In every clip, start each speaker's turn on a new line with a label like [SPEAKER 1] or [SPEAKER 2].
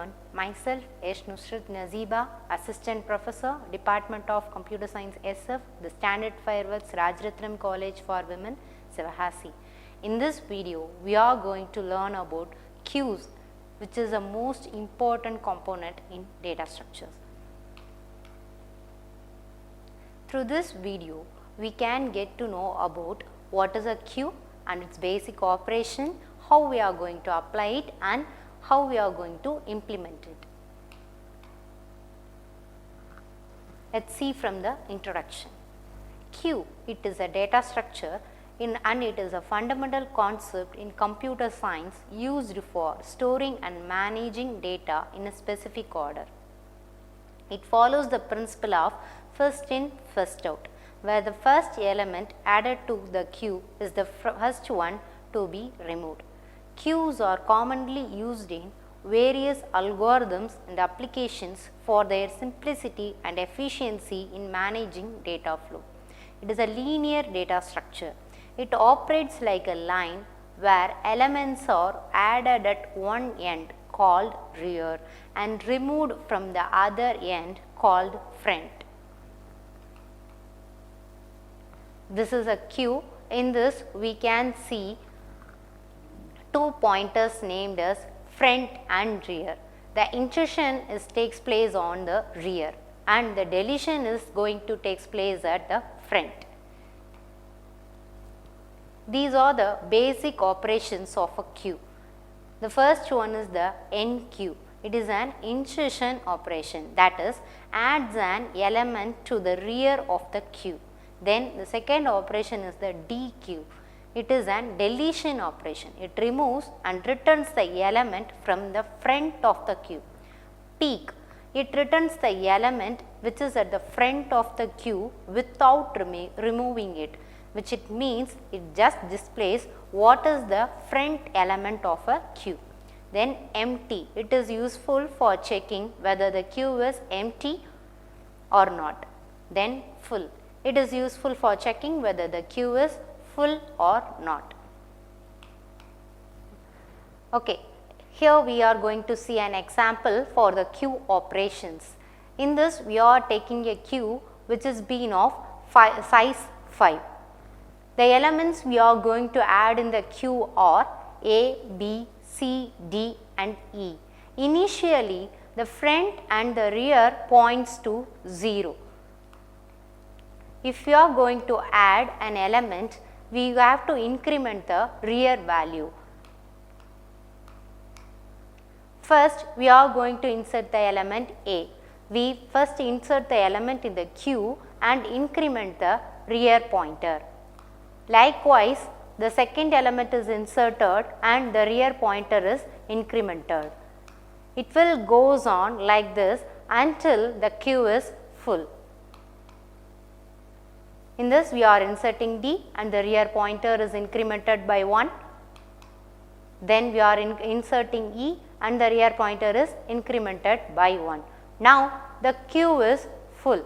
[SPEAKER 1] everyone, myself Mrs.S.Nusrath Najeeba, Assistant Professor, Department of Computer Science SF, the Standard Fireworks Rajaratnam College for Women, Sivahasi. In this video, we are going to learn about queues, which is the most important component in data structures. Through this video, we can get to know about what is a queue and its basic operation, how we are going to apply it and how we are going to implement it. Let's see from the introduction. Queue, it is a data structure and it is a fundamental concept in computer science used for storing and managing data in a specific order. It follows the principle of first in, first out, where the first element added to the queue is the first one to be removed. Queues are commonly used in various algorithms and applications for their simplicity and efficiency in managing data flow. It is a linear data structure. It operates like a line where elements are added at one end called rear and removed from the other end called front. This is a queue. In this we can see two pointers named as front and rear. The insertion takes place on the rear and the deletion is going to take place at the front. These are the basic operations of a queue. The first one is the enqueue. It is an insertion operation, that is adds an element to the rear of the queue. Then the second operation is the dequeue. It is an deletion operation. It removes and returns the element from the front of the queue. Peek, it returns the element which is at the front of the queue without removing it, which it means it just displays what is the front element of a queue. Then empty, it is useful for checking whether the queue is empty or not. Then full, it is useful for checking whether the queue is full or not. Okay, here we are going to see an example for the queue operations. In this we are taking a queue which is been of size 5. The elements we are going to add in the queue are A, B, C, D and E. Initially the front and the rear points to 0. If you are going to add an element, we have to increment the rear value. First, we are going to insert the element A. We first insert the element in the queue and increment the rear pointer. Likewise, the second element is inserted and the rear pointer is incremented. It will goes on like this until the queue is full. In this we are inserting D and the rear pointer is incremented by 1. Then we are inserting E and the rear pointer is incremented by 1. Now the queue is full.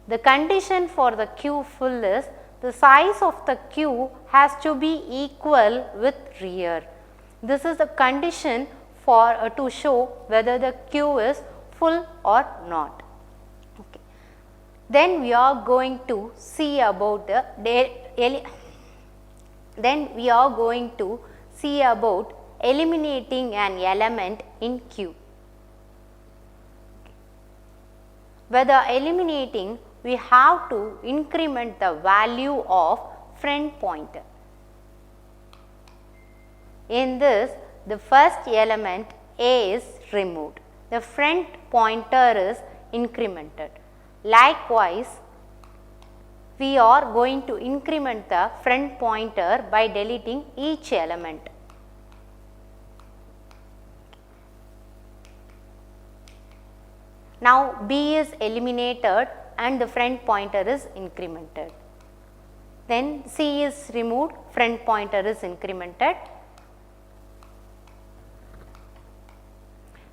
[SPEAKER 1] The condition for the queue full is the size of the queue has to be equal with rear. This is the condition for to show whether the queue is full or not. Then we are going to see about eliminating an element in queue. Whether eliminating, we have to increment the value of front pointer. In this, the first element A is removed. The front pointer is incremented. Likewise, we are going to increment the front pointer by deleting each element. Now B is eliminated and the front pointer is incremented. Then C is removed, front pointer is incremented.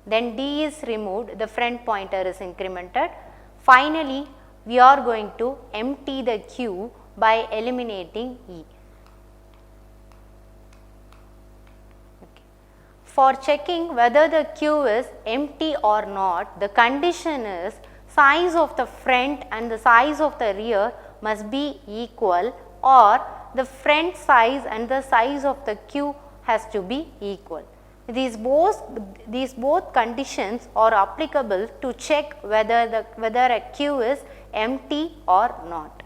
[SPEAKER 1] Then D is removed, the front pointer is incremented. Finally, we are going to empty the queue by eliminating E. For checking whether the queue is empty or not, the condition is size of the front and the size of the rear must be equal, or the front size and the size of the queue has to be equal. These both conditions are applicable to check whether a queue is empty or not.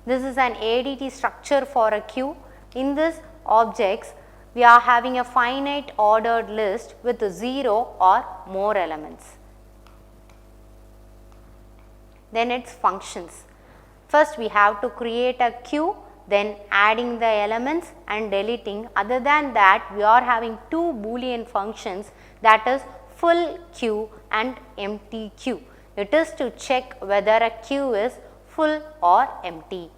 [SPEAKER 1] This is an ADT structure for a queue. In this objects, we are having a finite ordered list with 0 or more elements. Then its functions. First we have to create a queue, then adding the elements and deleting. Other than that, we are having two Boolean functions, that is full queue and empty queue. It is to check whether a queue is full or empty.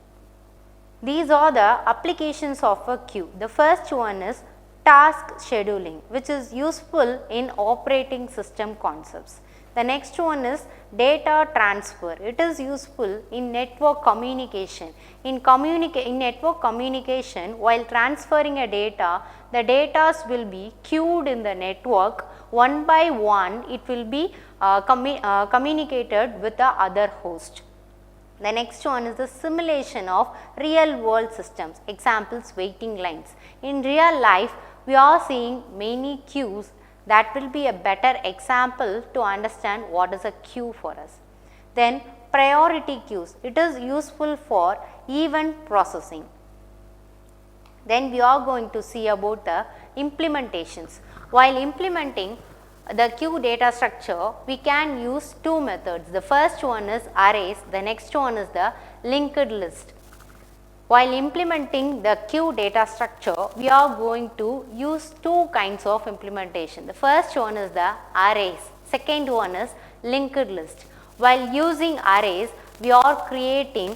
[SPEAKER 1] These are the applications of a queue. The first one is task scheduling, which is useful in operating system concepts. The next one is data transfer. It is useful in network communication. In network communication, while transferring a data, the data will be queued in the network. One by one, it will be communicated with the other host. The next one is the simulation of real world systems, examples waiting lines. In real life, we are seeing many queues. That will be a better example to understand what is a queue for us. Then priority queues, it is useful for event processing. Then we are going to see about the implementations. While implementing the queue data structure, we can use two methods. The first one is arrays, the next one is the linked list. While implementing the queue data structure, we are going to use two kinds of implementation. The first one is the arrays, second one is linked list. While using arrays, we are creating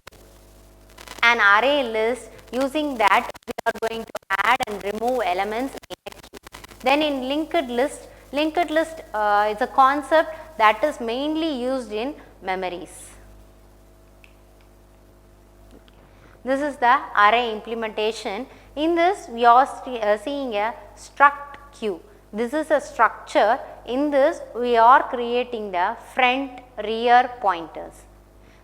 [SPEAKER 1] an array list. Using that, we are going to add and remove elements in a queue. Then in linked list is a concept that is mainly used in memories. This is the array implementation. In this, we are seeing a struct queue. This is a structure. In this, we are creating the front rear pointers.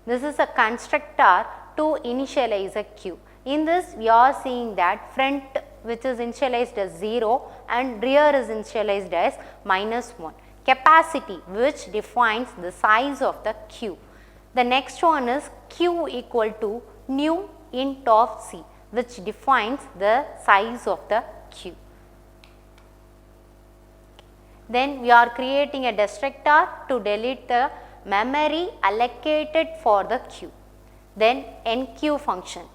[SPEAKER 1] This is a constructor to initialize a queue. In this, we are seeing that front, which is initialized as 0, and rear is initialized as -1. Capacity, which defines the size of the queue. The next one is queue equal to new int of c, which defines the size of the queue. Then we are creating a destructor to delete the memory allocated for the queue. Then enqueue function.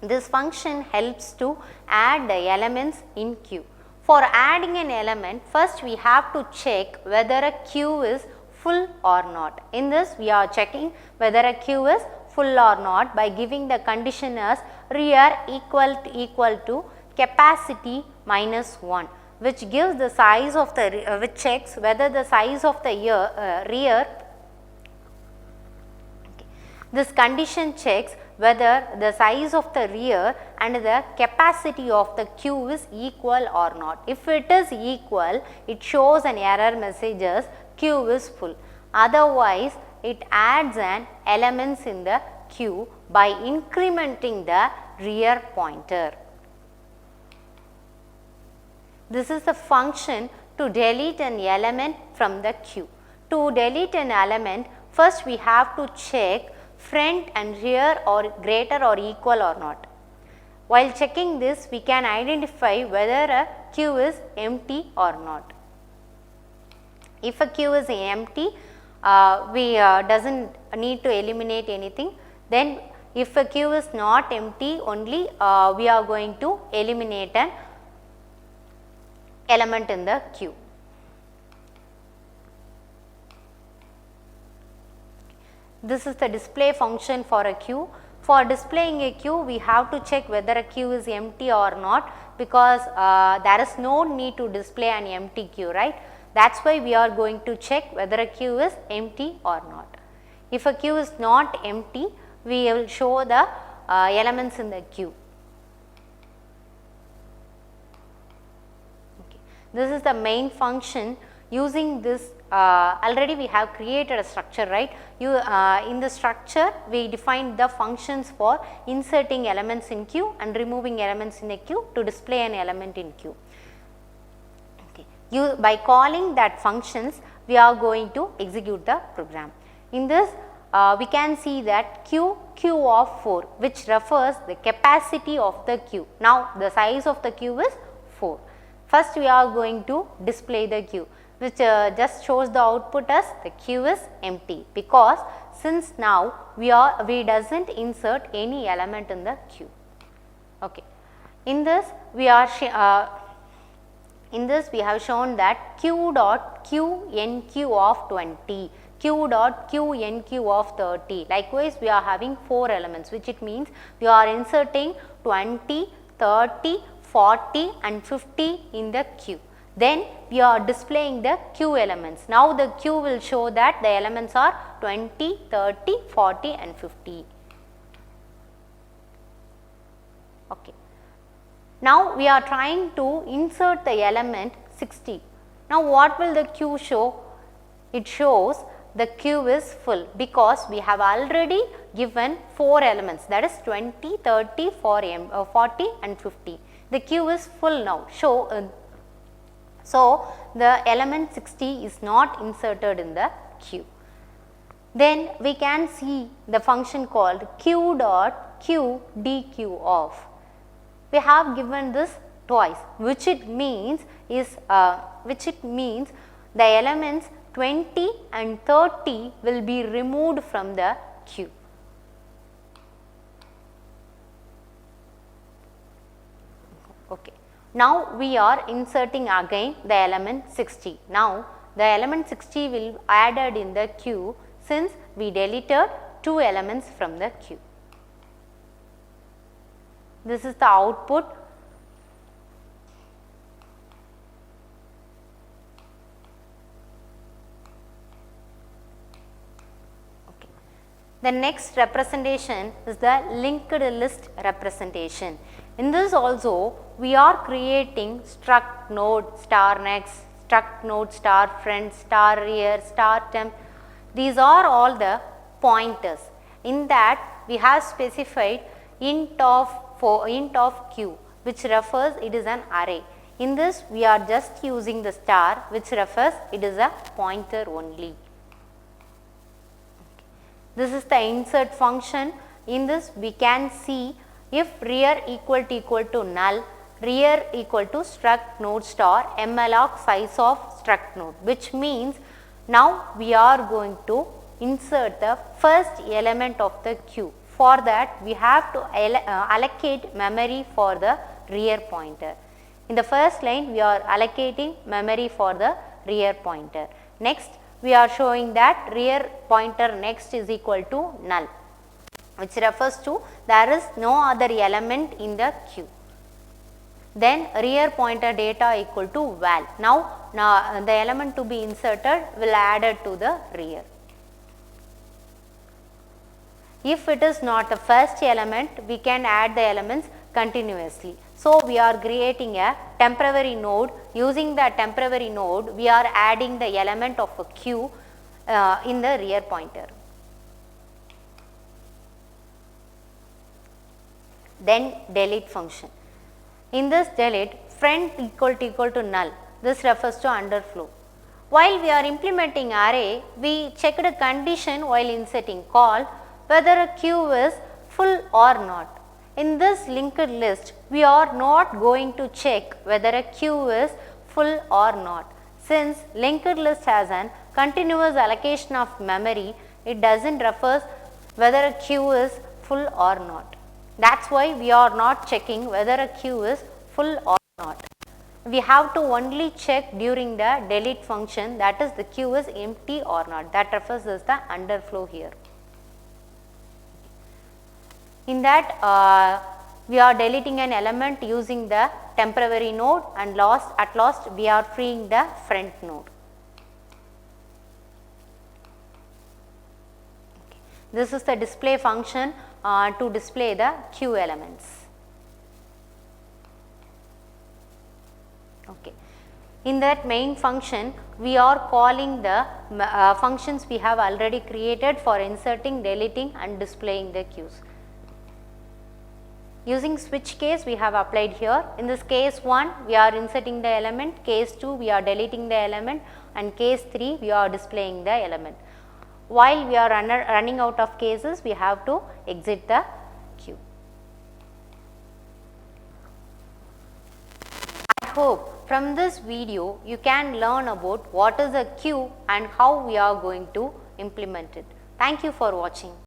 [SPEAKER 1] This function helps to add the elements in queue. For adding an element, first we have to check whether a queue is full or not. In this, we are checking whether a queue is full or not by giving the condition as rear equal to capacity -1, which gives the size of the which checks whether the size of the rear. This condition checks whether the size of the rear and the capacity of the queue is equal or not. If it is equal, it shows an error message as queue is full. Otherwise, it adds an elements in the queue by incrementing the rear pointer. This is the function to delete an element from the queue. To delete an element, first we have to check front and rear are greater or equal or not. While checking this, we can identify whether a queue is empty or not. If a queue is empty, we doesn't need to eliminate anything. Then if a queue is not empty, only we are going to eliminate an element in the queue. This is the display function for a queue. For displaying a queue, we have to check whether a queue is empty or not, because there is no need to display an empty queue, right? That's why we are going to check whether a queue is empty or not. If a queue is not empty, we will show the elements in the queue. This is the main function. Using this already we have created a structure, right. In the structure we defined the functions for inserting elements in queue and removing elements in a queue to display an element in queue. Okay. By calling that functions we are going to execute the program. In this we can see that Q of 4, which refers the capacity of the queue. Now the size of the queue is 4. First we are going to display the queue, which just shows the output as the queue is empty, because since now we doesn't insert any element in the queue. Okay. In this we have shown that Q dot Q NQ of 20, Q dot Q NQ of 30. Likewise, we are having 4 elements, which it means we are inserting 20, 30, 40 and 50 in the queue. Then we are displaying the queue elements. Now the queue will show that the elements are 20, 30, 40 and 50. Okay. Now we are trying to insert the element 60. Now what will the queue show? It shows the queue is full, because we have already given 4 elements, that is 20, 30, 40 and 50. The queue is full now. So the element 60 is not inserted in the queue. Then we can see the function called Q dot Q DQ of. We have given this twice, which it means the elements 20 and 30 will be removed from the queue. Okay. Now we are inserting again the element 60. Now the element 60 will be added in the queue, since we deleted 2 elements from the queue. This is the output. Okay. The next representation is the linked list representation. In this also we are creating struct node star next, struct node star friend, star rear, star temp. These are all the pointers. In that we have specified int of q, which refers it is an array. In this we are just using the star, which refers it is a pointer only. This is the insert function. In this we can see if rear equal to null, rear equal to struct node star malloc size of struct node, which means now we are going to insert the first element of the queue. For that we have to allocate memory for the rear pointer. In the first line we are allocating memory for the rear pointer. Next we are showing that rear pointer next is equal to null, which refers to there is no other element in the queue. Then rear pointer data equal to val. Now the element to be inserted will added to the rear. If it is not the first element, we can add the elements continuously. So we are creating a temporary node. Using the temporary node, we are adding the element of a queue in the rear pointer. Then delete function. In this delete, friend equal to null. This refers to underflow. While we are implementing array, we checked a condition while inserting call whether a queue is full or not. In this linked list, we are not going to check whether a queue is full or not. Since linked list has an continuous allocation of memory, it doesn't refer whether a queue is full or not. That's why we are not checking whether a queue is full or not. We have to only check during the delete function, that is the queue is empty or not. That refers as the underflow here. In that we are deleting an element using the temporary node, and at last we are freeing the front node. Okay. This is the display function to display the queue elements. Okay. In that main function, we are calling the functions we have already created for inserting, deleting and displaying the queues. Using switch case we have applied here. In this case 1 we are inserting the element, case 2 we are deleting the element, and case 3 we are displaying the element. While we are running out of cases, we have to exit the queue. I hope from this video you can learn about what is a queue and how we are going to implement it. Thank you for watching.